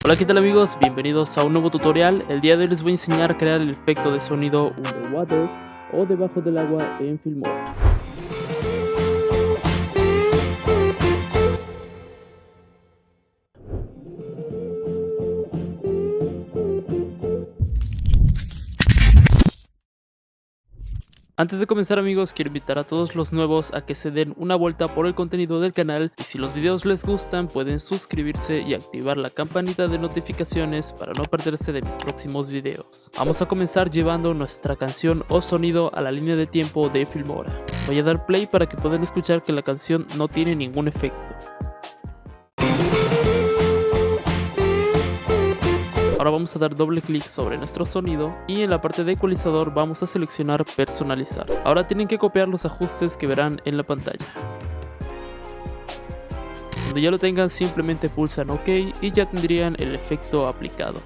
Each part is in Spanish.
Hola, ¿qué tal amigos? Bienvenidos a un nuevo tutorial. El día de hoy les voy a enseñar a crear el efecto de sonido underwater o debajo del agua en Filmora. Antes de comenzar amigos, quiero invitar a todos los nuevos a que se den una vuelta por el contenido del canal y si los videos les gustan pueden suscribirse y activar la campanita de notificaciones para no perderse de mis próximos videos. Vamos a comenzar llevando nuestra canción o sonido a la línea de tiempo de Filmora. Voy a dar play para que puedan escuchar que la canción no tiene ningún efecto. Ahora vamos a dar doble clic sobre nuestro sonido y en la parte de ecualizador vamos a seleccionar personalizar. Ahora tienen que copiar los ajustes que verán en la pantalla. Cuando ya lo tengan simplemente pulsan OK y ya tendrían el efecto aplicado.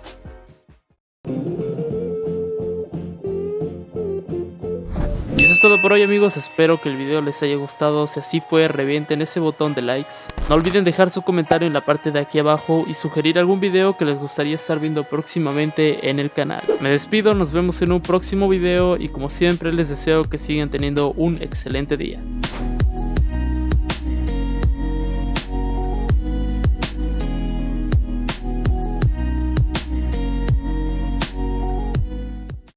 Y eso es todo por hoy amigos, espero que el video les haya gustado. Si así fue, revienten ese botón de likes. No olviden dejar su comentario en la parte de aquí abajo y sugerir algún video que les gustaría estar viendo próximamente en el canal. Me despido, nos vemos en un próximo video y como siempre les deseo que sigan teniendo un excelente día.